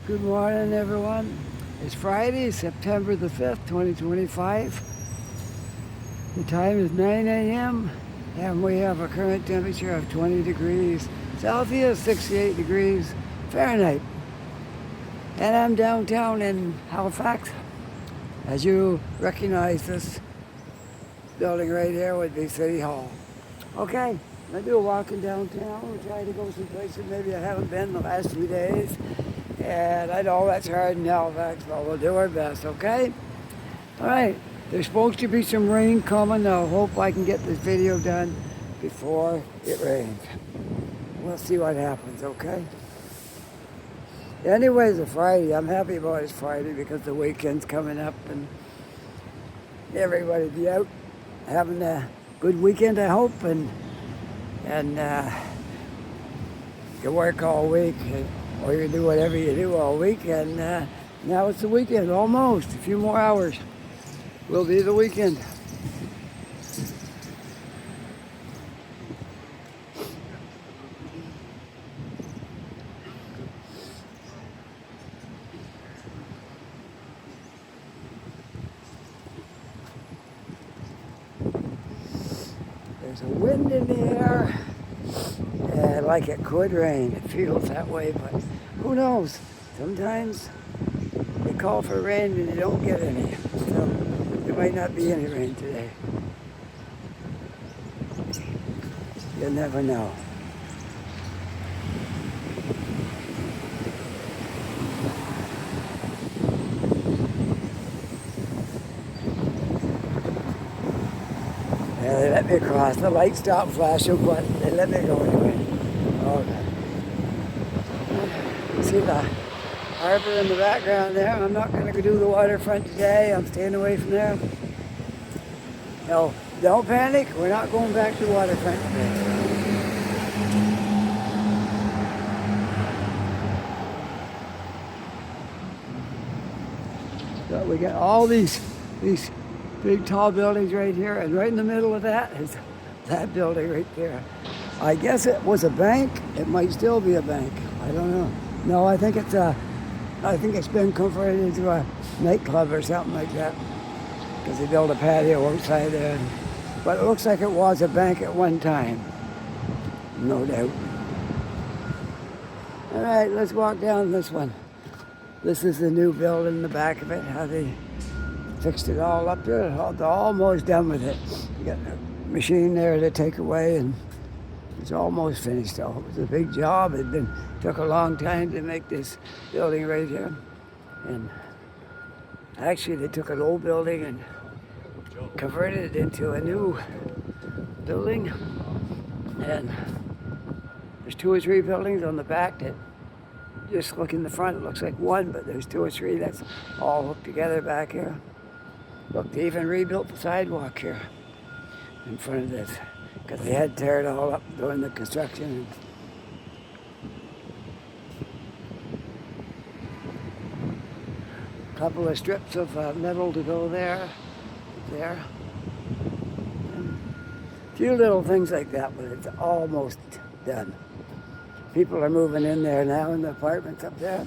Good morning, everyone. It's Friday, September the 5th, 2025. The time is 9 a.m. and we have a current temperature of 20 degrees Celsius, 68 degrees Fahrenheit. And I'm downtown in Halifax. As you recognize, this building right here would be City Hall. Okay, I do a walking downtown. We'll try to go some places maybe I haven't been the last few days. And I know that's hard in Halifax, but we'll do our best, okay? All right, there's supposed to be some rain coming. I hope I can get this video done before it rains. We'll see what happens, okay? Anyways, it's Friday. I'm happy about it's Friday because the weekend's coming up and everybody be out having a good weekend, I hope, and you can work all week. Or you can do whatever you do all week, and now it's the weekend, almost. A few more hours will be the weekend. There's a wind in the air, and like it could rain. It feels that way, but who knows? Sometimes they call for rain and you don't get any. So there might not be any rain today. You never know. Yeah, they let me across. The light stopped flashing, but they let me go anyway. Okay. See the harbor in the background there. I'm not going to do the waterfront today. I'm staying away from there. No, don't panic. We're not going back to the waterfront today. So we got all these big tall buildings right here, and right in the middle of that is that building right there. I guess it was a bank. It might still be a bank. I don't know. No, I think it's been converted into a nightclub or something like that. Because they built a patio outside there. But it looks like it was a bank at one time. No doubt. All right, let's walk down this one. This is the new building in the back of it, how they fixed it all up there. They're almost done with it. You got a machine there to take away, and it's almost finished though. It was a big job. Took a long time to make this building right here. And actually they took an old building and converted it into a new building. And there's 2 or 3 buildings on the back that just look in the front, it looks like one, but there's 2 or 3 that's all hooked together back here. Look, they even rebuilt the sidewalk here in front of this because they had to tear it all up during the construction. A couple of strips of metal to go there. And a few little things like that, but it's almost done. People are moving in there now in the apartments up there.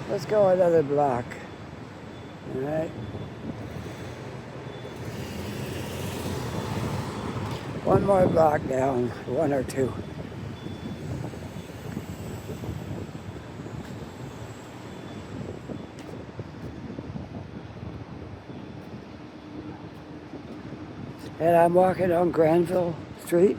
Let's go another block. All right. One more block down, 1 or 2. And I'm walking on Granville Street.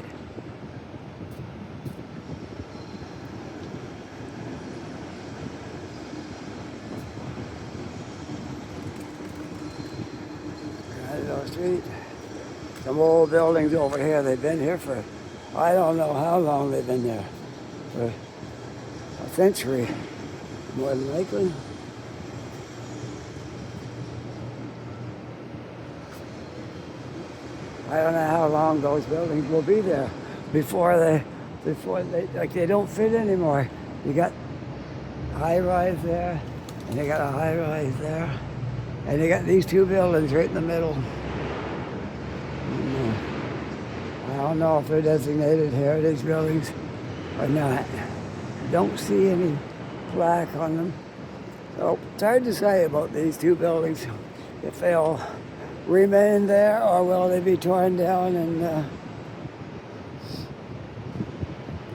Granville Street. Some old buildings over here. They've been here for, I don't know how long they've been there. For a century, more than likely. I don't know how long those buildings will be there before they like they don't fit anymore. You got high rise there, and you got a high rise there, and you got these two buildings right in the middle. I don't know if they're designated heritage buildings or not. Don't see any plaque on them. So it's hard to say about these two buildings, if they'll remain there or will they be torn down and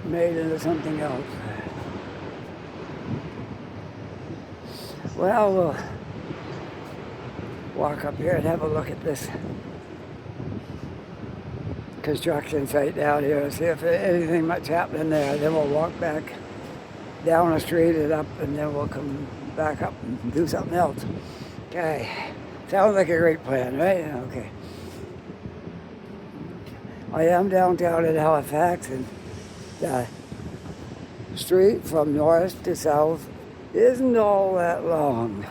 made into something else. Well, we'll walk up here and have a look at this construction site down here and see if anything much happening there. Then we'll walk back down the street and up, and then we'll come back up and do something else. Okay. Sounds like a great plan, right? Okay. I am downtown in Halifax, and the street from north to south isn't all that long.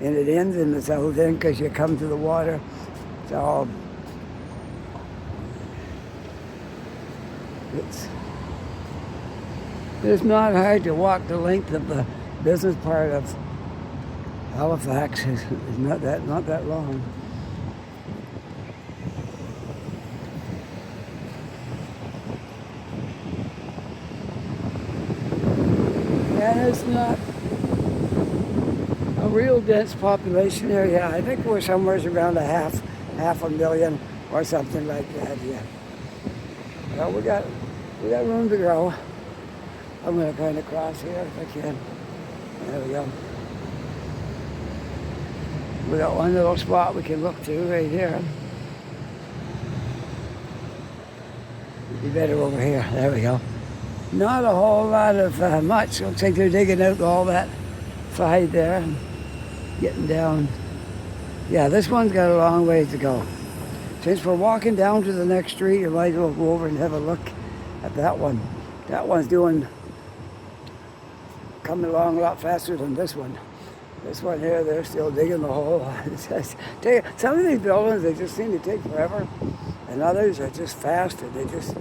And it ends in the south end because you come to the water. So it's not hard to walk the length of the business part of Halifax. It's not that long. And it's not a real dense population area. I think we're somewhere around half a million or something like that. Yeah. Well, we got room to grow. I'm going to kind of cross here if I can. There we go. We got one little spot we can look to right here. It'd be better over here. There we go. Not a whole lot of much. Looks like they're digging out all that side there and getting down. Yeah, this one's got a long ways to go. Since we're walking down to the next street, you might as well go over and have a look at that one. That one's coming along a lot faster than this one. This one here, they're still digging the hole. Some of these buildings, they just seem to take forever, and others are just faster. They just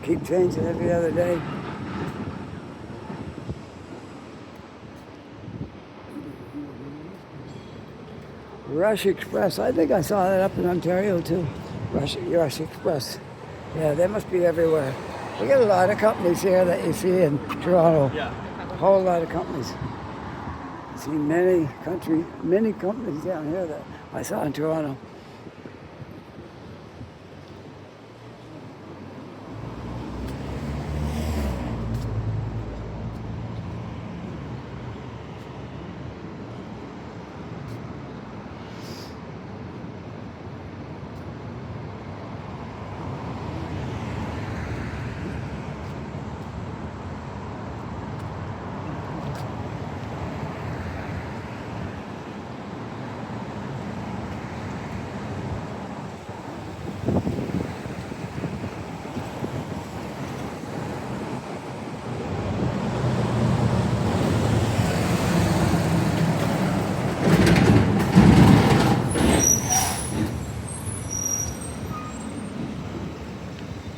keep changing every other day. Rush Express, I think I saw that up in Ontario too. Rush Express. Yeah, they must be everywhere. We got a lot of companies here that you see in Toronto. Yeah. A whole lot of companies. I see many companies down here that I saw in Toronto.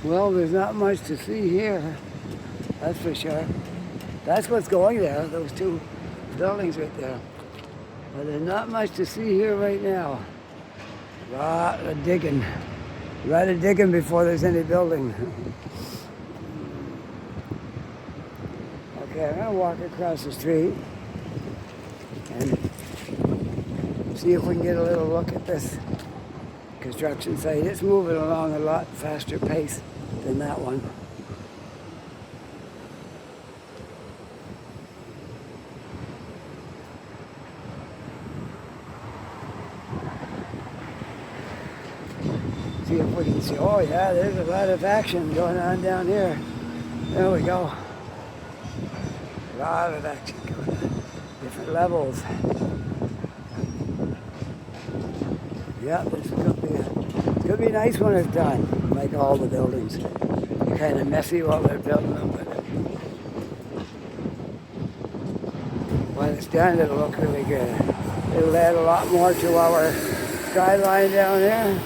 Well, there's not much to see here, that's for sure. That's what's going there, those two buildings right there. But there's not much to see here right now. A lot of digging. A lot of digging before there's any building. Okay, I'm gonna walk across the street and see if we can get a little look at this construction site. It's moving along a lot faster pace than that one. See if we can see. Oh yeah, there's a lot of action going on down here. There we go. A lot of action going on. Different levels. Yeah, this is gonna be nice when it's done. Like all the buildings. They're kind of messy while they're building them, but when it's done, it'll look really good. It'll add a lot more to our skyline down here.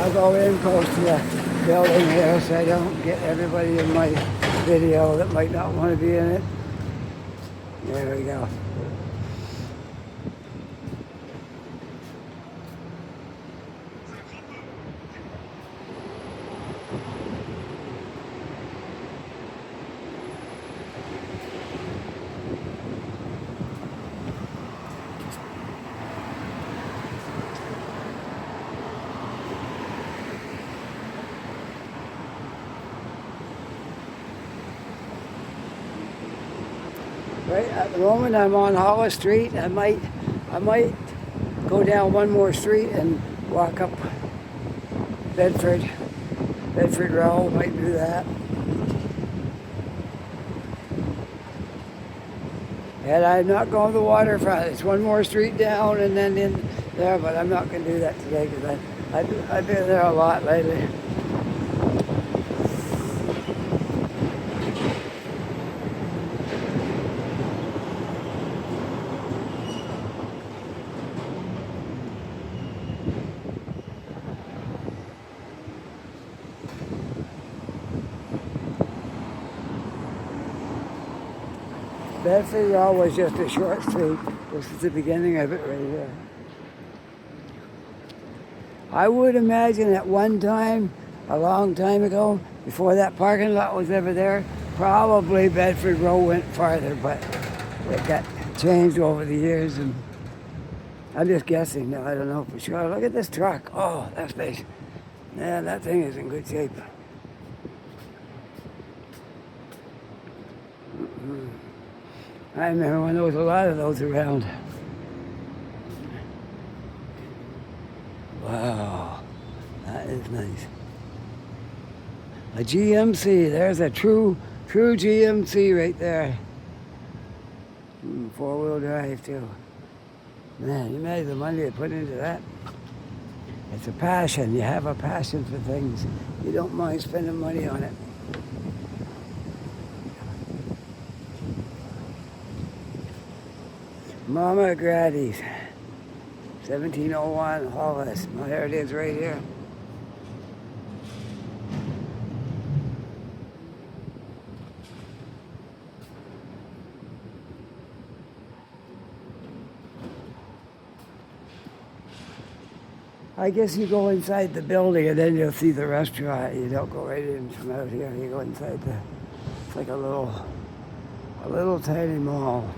I'll go in close to the building here so I don't get everybody in my video that might not want to be in it. There we go. Right at the moment, I'm on Hollis Street. I might go down one more street and walk up Bedford Row. Might do that. And I'm not going to the waterfront. It's one more street down and then in there, but I'm not going to do that today because I've been there a lot lately. Bedford Row was just a short street. This is the beginning of it right here. I would imagine at one time, a long time ago, before that parking lot was ever there, probably Bedford Row went farther, but it got changed over the years, and I'm just guessing now. I don't know for sure. Look at this truck. Oh, that's nice. Yeah, that thing is in good shape. I remember when there was a lot of those around. Wow, that is nice. A GMC, there's a true GMC right there. Four-wheel drive too. Man, you imagine the money they put into that. It's a passion. You have a passion for things. You don't mind spending money on it. Mama Grady's, 1701 Hollis. Well, there it is right here. I guess you go inside the building and then you'll see the restaurant. You don't go right in from out here. You go inside it's like a little tiny mall.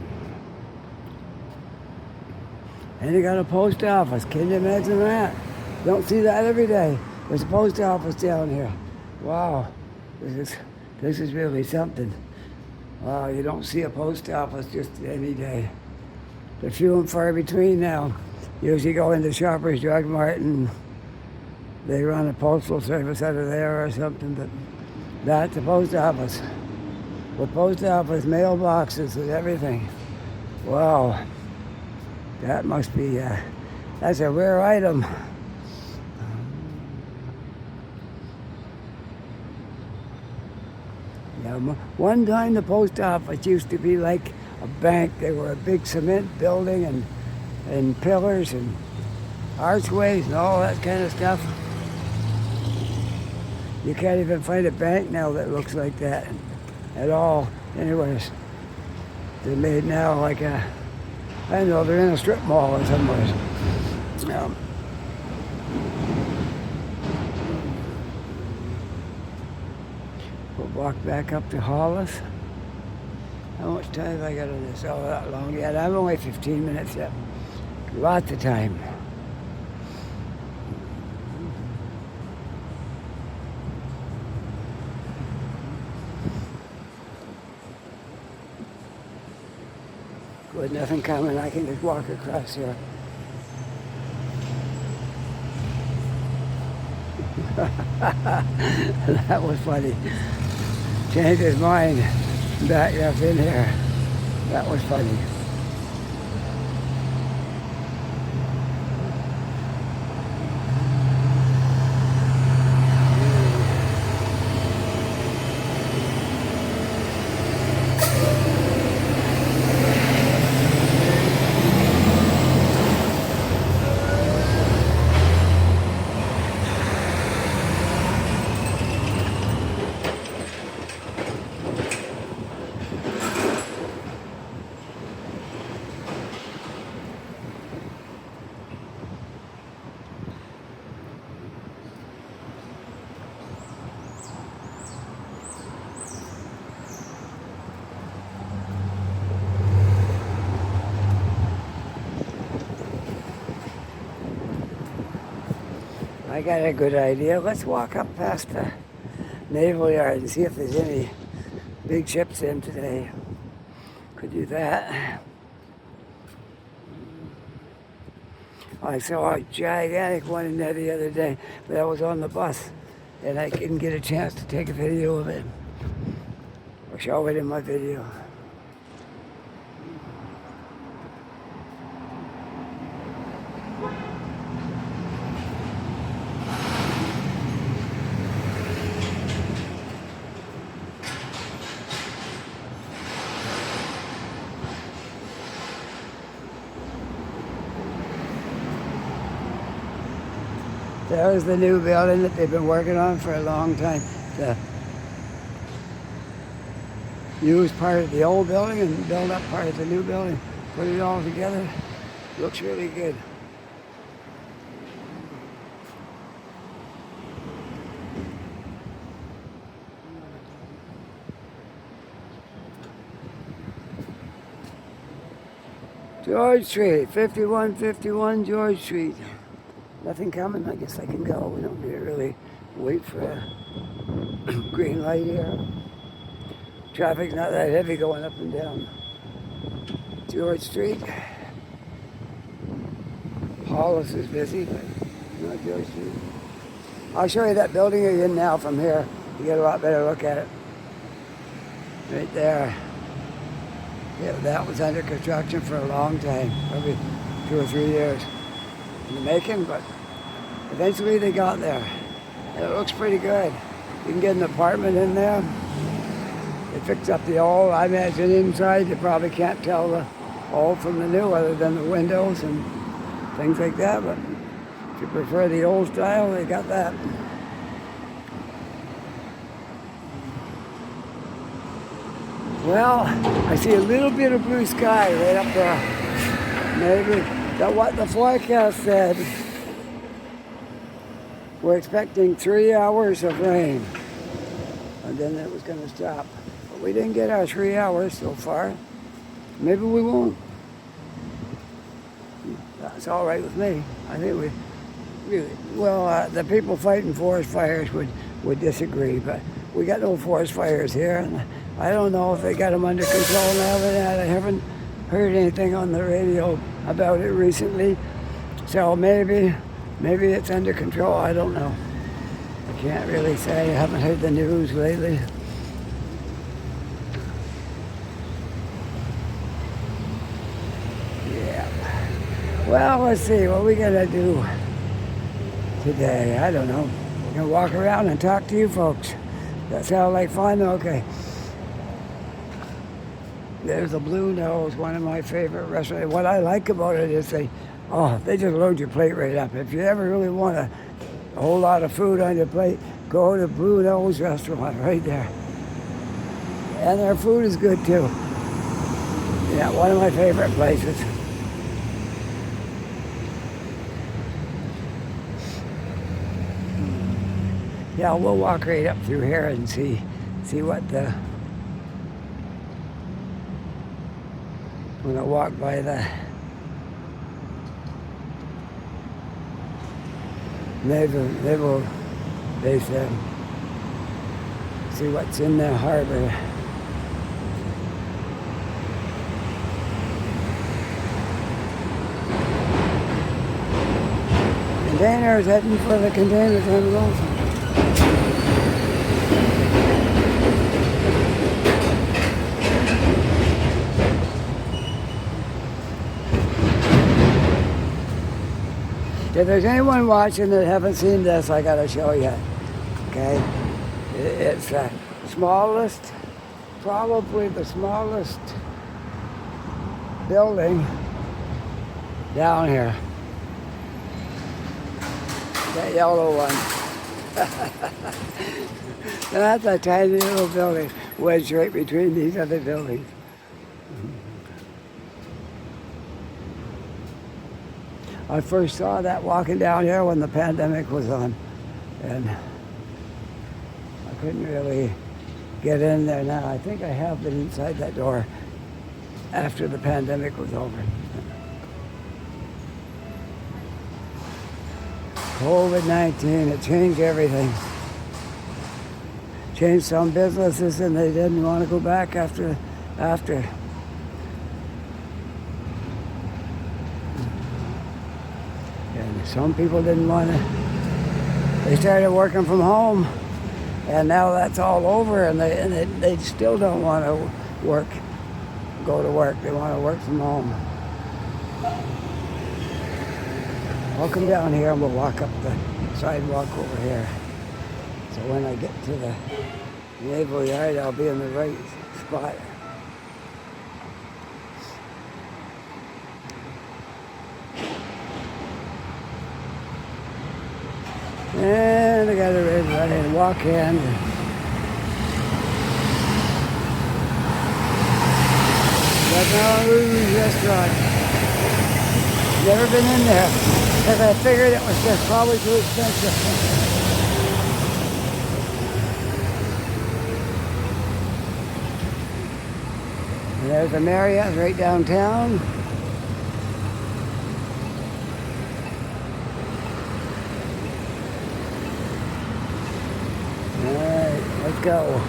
And you got a post office. Can you imagine that? Don't see that every day. There's a post office down here. Wow, this is really something. Wow, you don't see a post office just any day. They're few and far between now. Usually go into Shoppers Drug Mart and they run a postal service out of there or something, but that's the post office. With post office, mailboxes and everything. Wow. That must be, that's a rare item. Yeah, one time the post office used to be like a bank. They were a big cement building and pillars and archways and all that kind of stuff. You can't even find a bank now that looks like that at all. Anyways, they're made now like I know they're in a strip mall or somewhere. We'll walk back up to Hollis. How much time have I got on this? Oh, that long yet. I'm only 15 minutes yet. Lots of time. With nothing coming, I can just walk across here. That was funny. Changed his mind, back up in here. That was funny. I got a good idea. Let's walk up past the naval yard and see if there's any big ships in today. Could do that. I saw a gigantic one in there the other day, but I was on the bus and I didn't get a chance to take a video of it or show it in my video. There's the new building that they've been working on for a long time. To use part of the old building and build up part of the new building. Put it all together. Looks really good. George Street, 5151 George Street. Nothing coming, I guess I can go. We don't need to really wait for a green light here. Traffic's not that heavy going up and down George Street. Hollis is busy, but not George Street. I'll show you that building you're in now from here. You get a lot better look at it. Right there. Yeah, that was under construction for a long time, probably 2 or 3 years in the making, but eventually they got there. And it looks pretty good. You can get an apartment in there. They fixed up the old. I imagine inside you probably can't tell the old from the new other than the windows and things like that, but if you prefer the old style, they got that. Well, I see a little bit of blue sky right up there. Maybe that's what the forecast said. We're expecting 3 hours of rain, and then it was going to stop. But we didn't get our 3 hours so far. Maybe we won't. That's all right with me. I think we really, well, the people fighting forest fires would disagree, but we got no forest fires here. And I don't know if they got them under control now or not. I haven't heard anything on the radio about it recently. So maybe it's under control. I don't know. I can't really say. I haven't heard the news lately. Yeah. Well, let's see what we gotta do today. I don't know. We're gonna walk around and talk to you folks. That sound like fun? Okay. There's a Blue Nose, one of my favorite restaurants. What I like about it is they just load your plate right up. If you ever really want a whole lot of food on your plate, go to Blue Nose restaurant right there. And their food is good too. Yeah, one of my favorite places. Yeah, we'll walk right up through here and see what the... When I walk by naval base there. See what's in the harbor. Containers heading for the container terminal also. If there's anyone watching that haven't seen this, I gotta show you. Okay, it's the smallest, probably the smallest building down here. That yellow one. That's a tiny little building wedged right between these other buildings. I first saw that walking down here when the pandemic was on, and I couldn't really get in there now. I think I have been inside that door after the pandemic was over. COVID-19, it changed everything. Changed some businesses and they didn't want to go back after. And some people didn't want to. They started working from home, and now that's all over, and they still don't want to go to work. They want to work from home. I'll come down here and we'll walk up the sidewalk over here. So when I get to the naval yard, I'll be in the right spot. And I got a red light and walk in. Baton Rouge restaurant. Never been in there because I figured it was just probably too expensive. And there's a Marriott right downtown. Alright, let's go.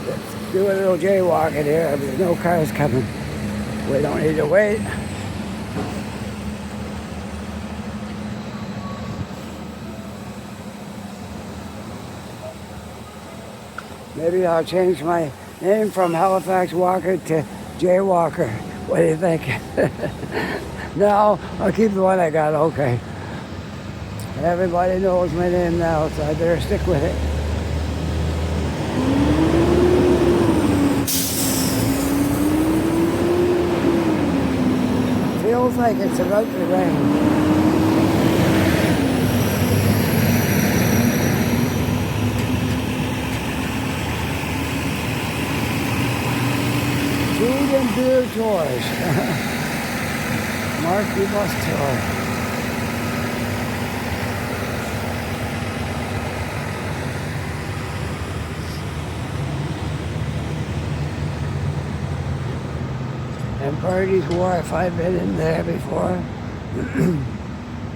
Let's do a little jaywalking here. There's no cars coming. We don't need to wait. Maybe I'll change my name from Halifax Walker to Jaywalker. What do you think? No, I'll keep the one I got, okay. Everybody knows my name now, so I better stick with it. Feels like it's about to rain. Food and beer tours. Marky Bus Tour. And Party's Wharf, I've been in there before.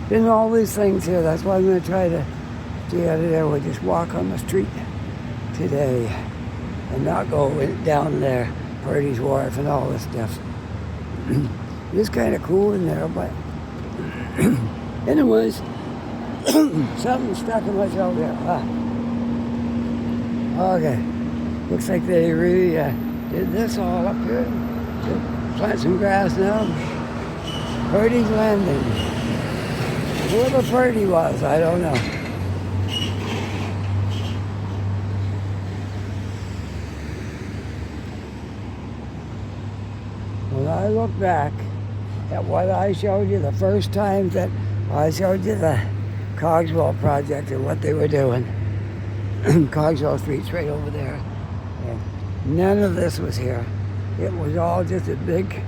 Been all these things here. That's why I'm going to try to stay out of there. We'll just walk on the street today and not go down there. Party's Wharf and all this stuff. It's kind of cool in there, but anyways, something stuck in my shoulder. Okay, looks like they really did this all up here. Plant some grass now. Purdy's Landing. Whoever Purdy was, I don't know. When I look back at what I showed you the first time that I showed you the Cogswell project and what they were doing, Cogswell Street's right over there, and none of this was here. It was all just a big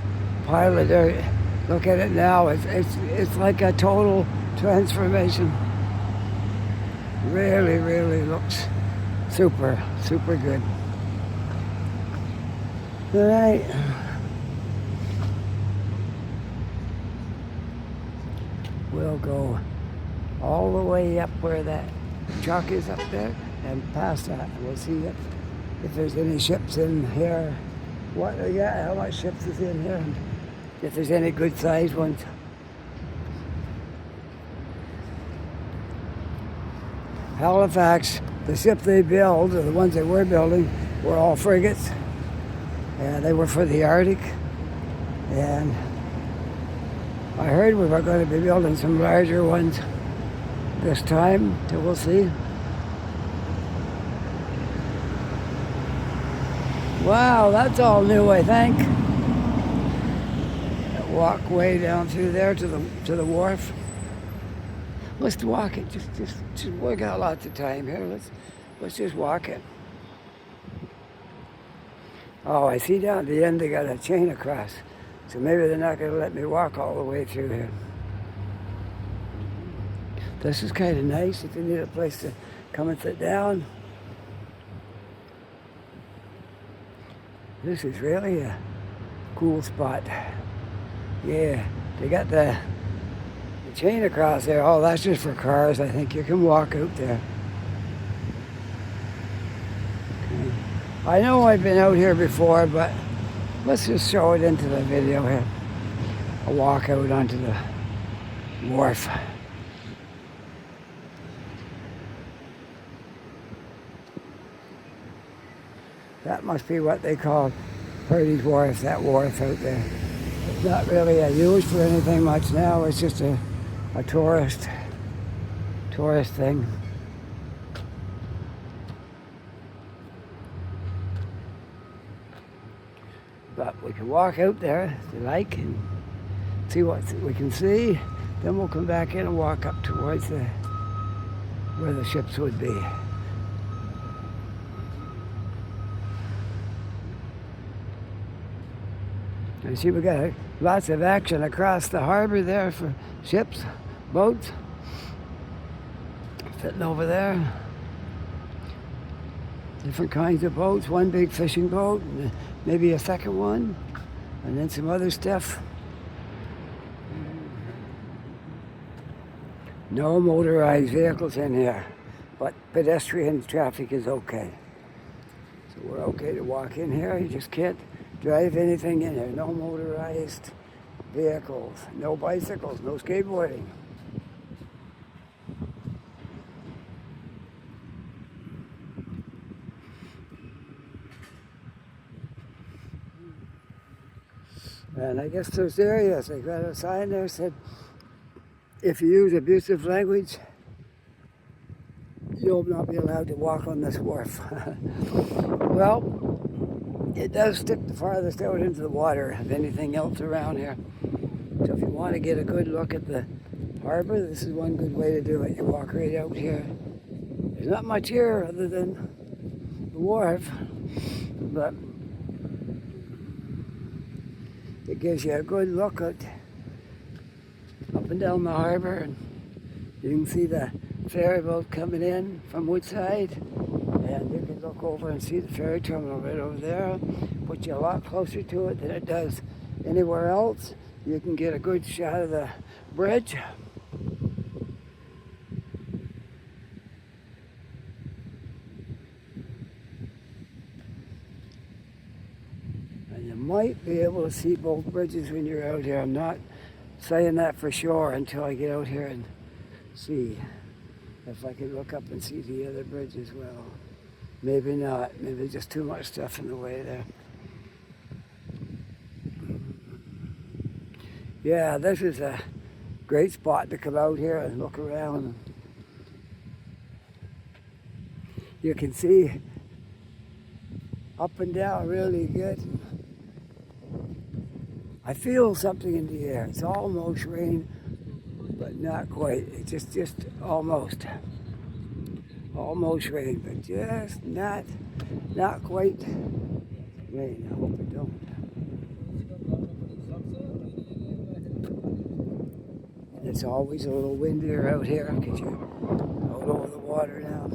pile of dirt. Look at it now. It's like a total transformation. Really, really looks super, super good. All right. We'll go all the way up where that truck is up there and past that. And we'll see if there's any ships in here. How much ships is in here? And if there's any good sized ones. Halifax, the ship they build, or the ones they were building, were all frigates. And they were for the Arctic. And I heard we were going to be building some larger ones this time, so we'll see. Wow, that's all new, I think. Walk way down through there to the wharf. Let's walk it. Just work out lots of time here. Let's just walk it. Oh, I see down at the end they got a chain across. So maybe they're not going to let me walk all the way through here. This is kind of nice if you need a place to come and sit down. This is really a cool spot. Yeah, they got the chain across there. Oh, that's just for cars. I think you can walk out there. Okay. I know I've been out here before, but let's just show it into the video here. A walk out onto the wharf. That must be what they call Purdy's Wharf, that wharf out there. It's not really used for anything much now. It's just a tourist thing. But we can walk out there if you like and see what we can see. Then we'll come back in and walk up towards where the ships would be. I see we got lots of action across the harbor there for ships, boats, sitting over there. Different kinds of boats, one big fishing boat, and maybe a second one, and then some other stuff. No motorized vehicles in here, but pedestrian traffic is okay. So we're okay to walk in here. You just can't drive anything in here. No motorized vehicles, no bicycles, no skateboarding. And I guess those areas, they got a sign there that said, if you use abusive language, you'll not be allowed to walk on this wharf. Well, it does stick the farthest out into the water of anything else around here. So if you want to get a good look at the harbor, this is one good way to do it. You walk right out here. There's not much here other than the wharf, but it gives you a good look at up and down the harbor, and you can see the ferry boat coming in from Woodside, and you can look over and see the ferry terminal right over there. Puts you a lot closer to it than it does anywhere else. You can get a good shot of the bridge. And you might be able to see both bridges when you're out here. I'm not saying that for sure until I get out here and see if I can look up and see the other bridge as well. Maybe not. Maybe just too much stuff in the way there. Yeah, this is a great spot to come out here and look around. You can see up and down really good. I feel something in the air. It's almost rain, but not quite. It's just almost. Almost rain, but just not quite rain. I hope it don't. It's always a little windier out here because you're out over the water now.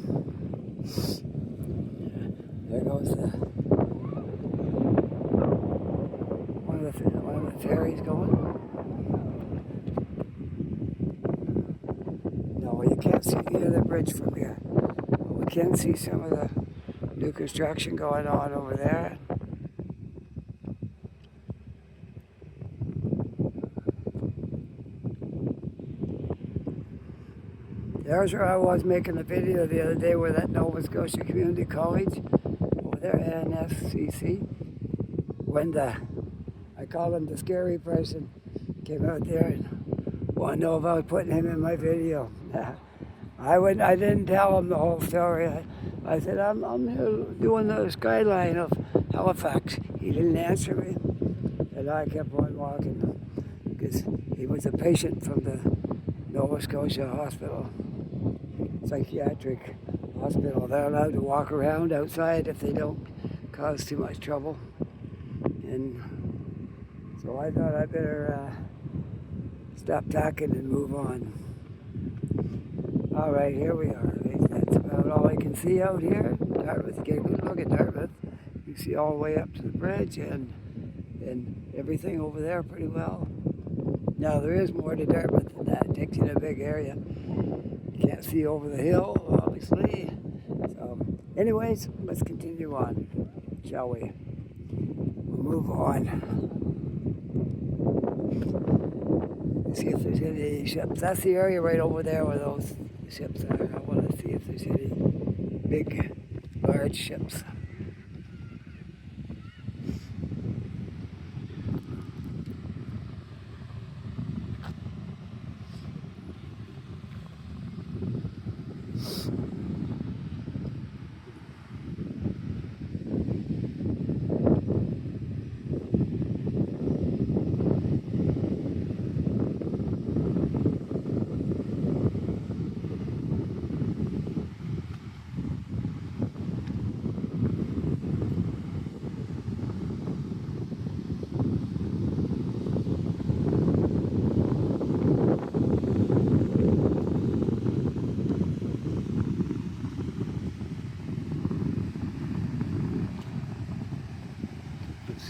There goes one of the ferries going. No, can't see the other bridge from here. But we can see some of the new construction going on over there. There's where I was making a video the other day where that Nova Scotia Community College over there, NSCC, when I call him the scary person, came out there and wanted to know if I was putting him in my video. I didn't tell him the whole story. I said, I'm here doing the skyline of Halifax. He didn't answer me, and I kept on walking because he was a patient from the Nova Scotia Hospital, psychiatric hospital. They're allowed to walk around outside if they don't cause too much trouble. And so I thought I better stop talking and move on. All right, here we are. That's about all I can see out here. Dartmouth, get a good look at Dartmouth. You see all the way up to the bridge and everything over there pretty well. Now there is more to Dartmouth than that. It takes you in a big area. You can't see over the hill, obviously. So, anyways, let's continue on, shall we? We'll move on. See if there's any ships. That's the area right over there where those ships are. I want to see if there's any big, large ships.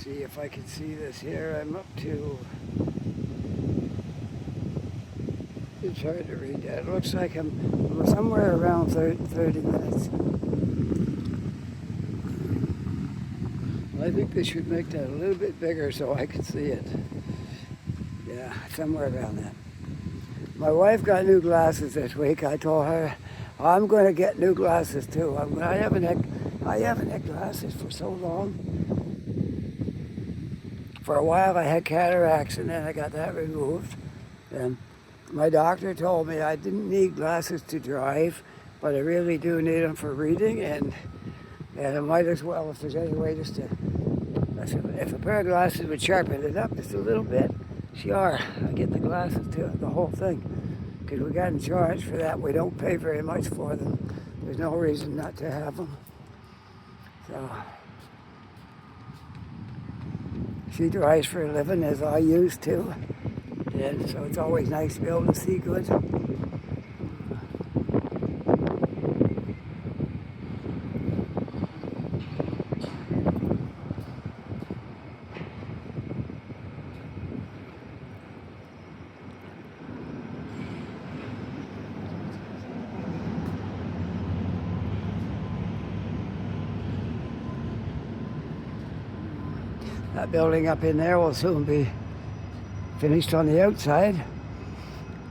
See if I can see this here. I'm up to, it's hard to read that. It looks like I'm somewhere around 30 minutes. I think they should make that a little bit bigger so I can see it. Yeah, somewhere around that. My wife got new glasses this week. I told her I'm going to get new glasses too. I haven't had glasses for so long. For a while I had cataracts and then I got that removed. And my doctor told me I didn't need glasses to drive, but I really do need them for reading, and I might as well, if there's any way just to, if a pair of glasses would sharpen it up just a little bit, sure, I get the glasses too, the whole thing. Because we got in charge for that. We don't pay very much for them. There's no reason not to have them. So she drives for a living as I used to, and so it's always nice to be able to see good. That building up in there will soon be finished on the outside.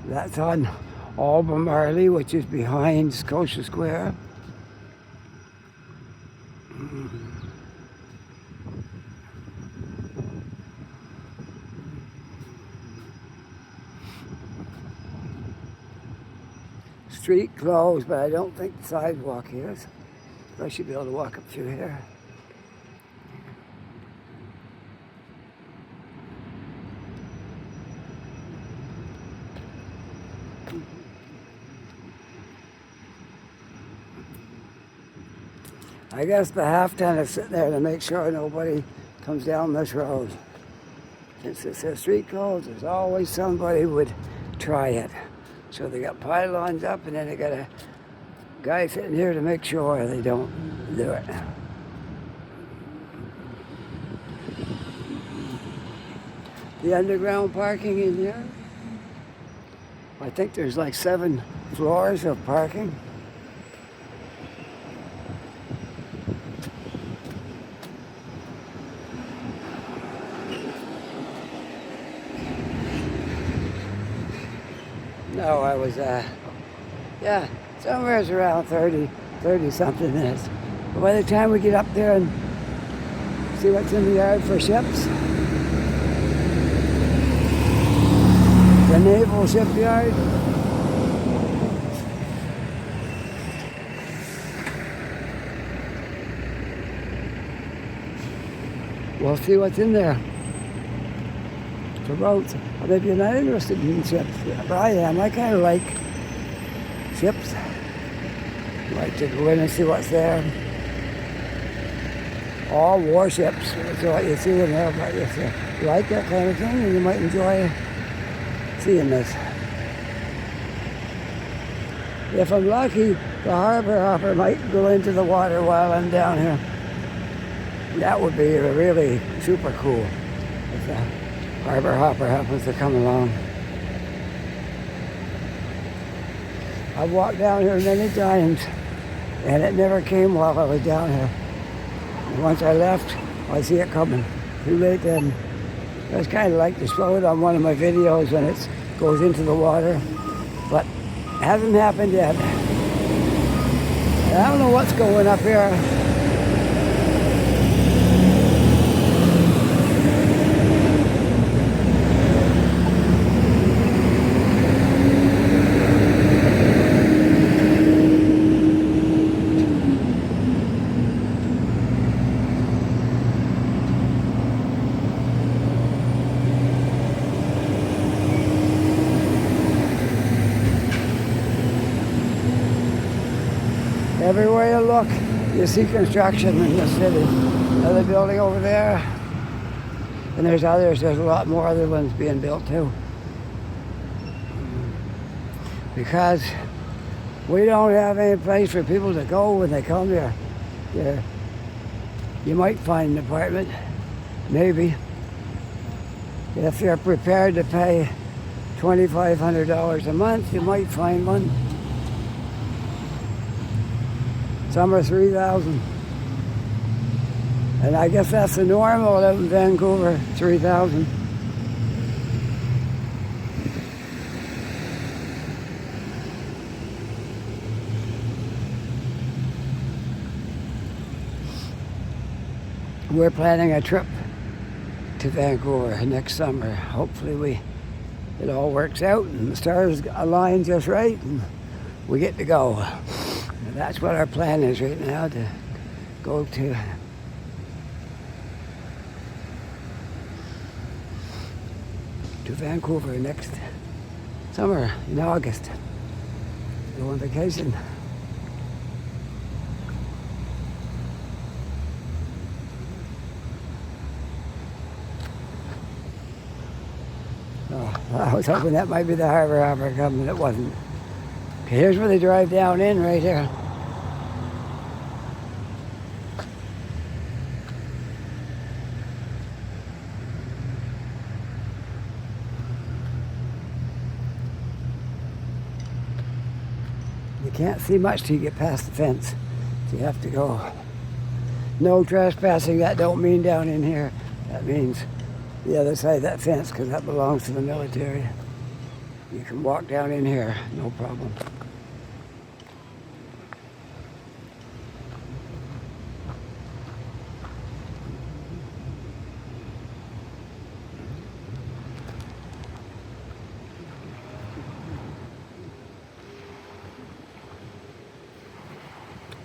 That's on Albemarle, which is behind Scotia Square. Street closed, but I don't think the sidewalk is. So I should be able to walk up through here. I guess the half-ton is sitting there to make sure nobody comes down this road. Since it says street closed, there's always somebody who would try it. So they got pylons up, and then they got a guy sitting here to make sure they don't do it. The underground parking in here I think there's like 7 floors of parking. No, I was, yeah, somewhere around 30 something minutes. But by the time we get up there and see what's in the yard for ships, the naval shipyard, we'll see what's in there for boats. Or maybe you're not interested in ships, but I am. I kind of like ships. I like to go in and see what's there. All warships, that's what you see in there. But if you like that kind of thing, then you might enjoy seeing this. If I'm lucky, the harbor hopper might go into the water while I'm down here. That would be really super cool if the harbor hopper happens to come along. I've walked down here many times, and it never came while I was down here. And once I left, I see it coming. Too late then. I was kind of like to show it on one of my videos when it goes into the water, but it hasn't happened yet. And I don't know what's going up here. Everywhere you look, you see construction in the city. Another building over there, and there's others. There's a lot more other ones being built too. Because we don't have any place for people to go when they come here. Yeah. You might find an apartment, maybe. If you're prepared to pay $2,500 a month, you might find one. Some are $3,000. And I guess that's the normal out in Vancouver, $3,000. We're planning a trip to Vancouver next summer. Hopefully it all works out and the stars align just right and we get to go. And that's what our plan is right now, to go to Vancouver next summer in August. Go on vacation. Oh, I was hoping that might be the harbor hopper coming. It wasn't. Okay, here's where they drive down in right here. You can't see much till you get past the fence. So you have to go. No trespassing. That don't mean down in here. That means the other side of that fence, because that belongs to the military. You can walk down in here, no problem.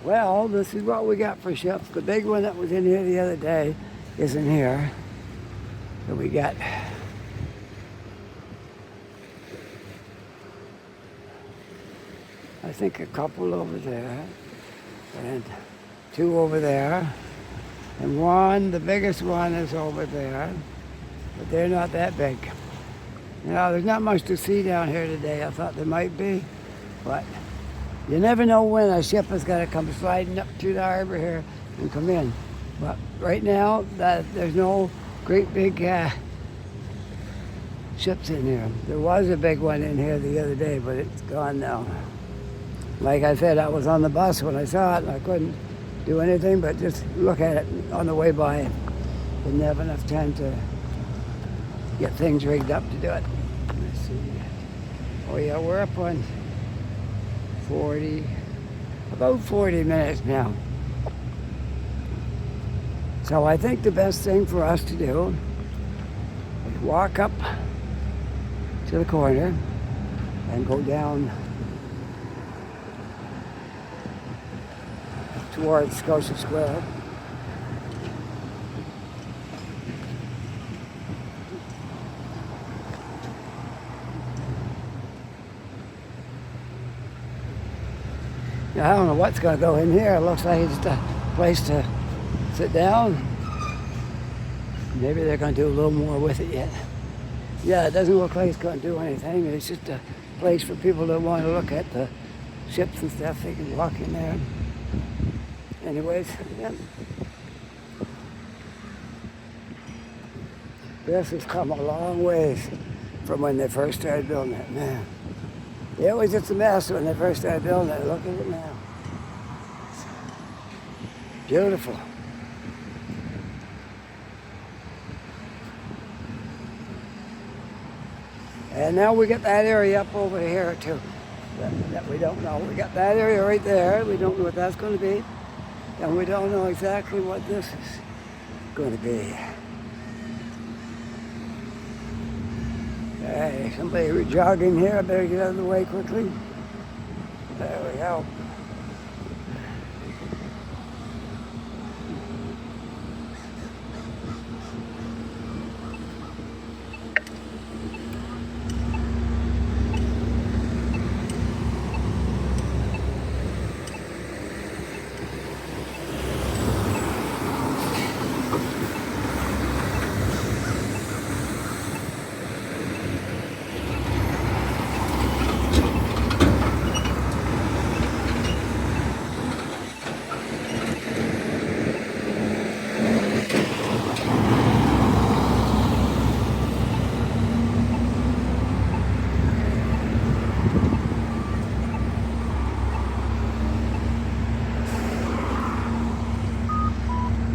Well, this is what we got for ships. The big one that was in here the other day isn't here. So we got I think a couple over there and 2 over there, and one, the biggest one, is over there, but they're not that big. Now, there's not much to see down here today. I thought there might be, but you never know when a ship is going to come sliding up through the harbor here and come in. But right now, there's no great big ships in here. There was a big one in here the other day, but it's gone now. Like I said, I was on the bus when I saw it, and I couldn't do anything but just look at it on the way by. Didn't have enough time to get things rigged up to do it. Let's see. Oh yeah, we're up on 40, about 40 minutes now. So I think the best thing for us to do is walk up to the corner and go down towards Scotia Square. Now, I don't know what's going to go in here. It looks like it's a place to sit down. Maybe they're going to do a little more with it yet. Yeah, it doesn't look like it's going to do anything. It's just a place for people that want to look at the ships and stuff. They can walk in there. Anyways, yeah. This has come a long ways from when they first started building it, man. It was just a mess when they first started building it. Look at it now. Beautiful. And now we got that area up over here too that we don't know. We got that area right there. We don't know what that's going to be. And we don't know exactly what this is going to be. Hey, somebody jogging here. I better get out of the way quickly. There we go.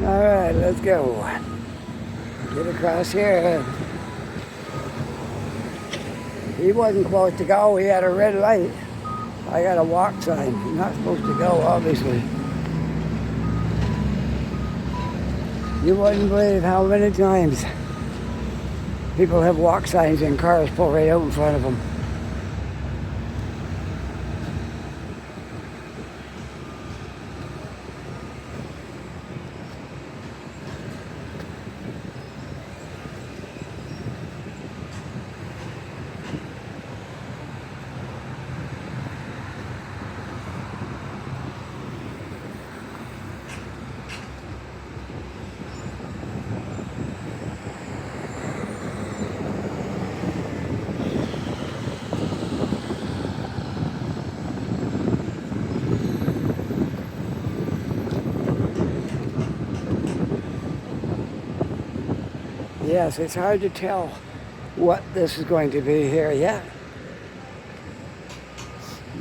All right, let's go. Get across here. He wasn't supposed to go. He had a red light. I got a walk sign. You're not supposed to go, obviously. You wouldn't believe how many times people have walk signs and cars pull right out in front of them. Yes, it's hard to tell what this is going to be here yet.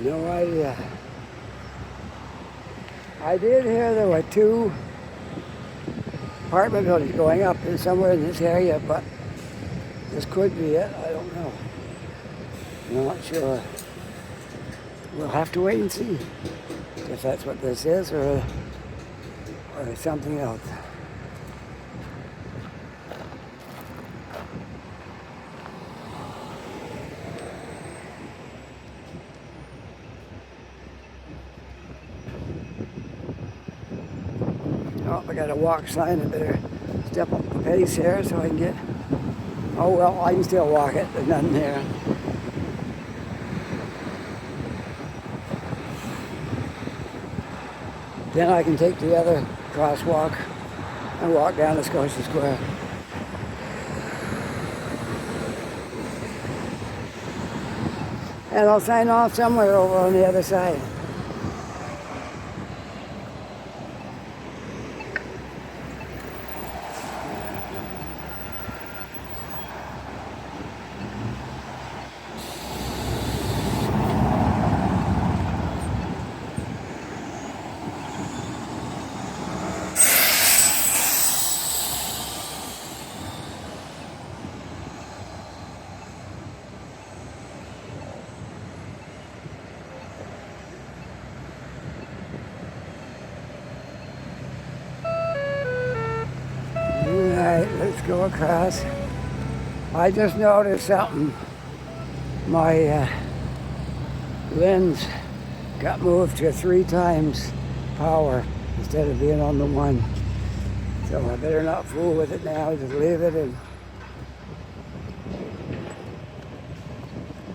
No idea. I did hear there were 2 apartment buildings going up somewhere in this area, but this could be it. I don't know. I'm not sure. We'll have to wait and see if that's what this is or something else. Oh, I got a walk sign. I better step up the pace here so I can get... Oh, well, I can still walk it. There's nothing there. Then I can take the other crosswalk and walk down to Scotia Square. And I'll sign off somewhere over on the other side. go across. I just noticed something. My lens got moved to 3 times power instead of being on the 1. So I better not fool with it now, just leave it. And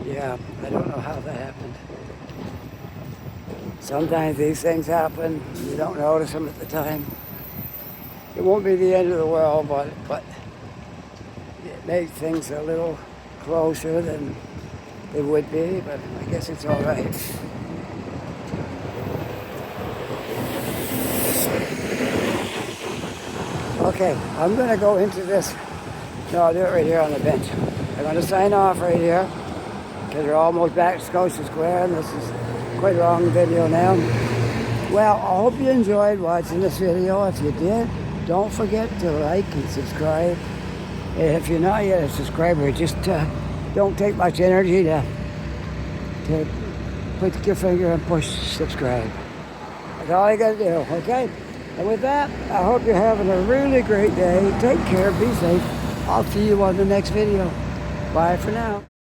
yeah, I don't know how that happened. Sometimes these things happen, you don't notice them at the time. It won't be the end of the world, but it makes things a little closer than they would be, but I guess it's all right. Okay, I'm going to go into this. No, I'll do it right here on the bench. I'm going to sign off right here because we're almost back to Scotia Square, and this is quite a long video now. Well, I hope you enjoyed watching this video. If you did, don't forget to like and subscribe. And if you're not yet a subscriber, just don't take much energy to put your finger and push subscribe. That's all you got to do, okay? And with that, I hope you're having a really great day. Take care, be safe. I'll see you on the next video. Bye for now.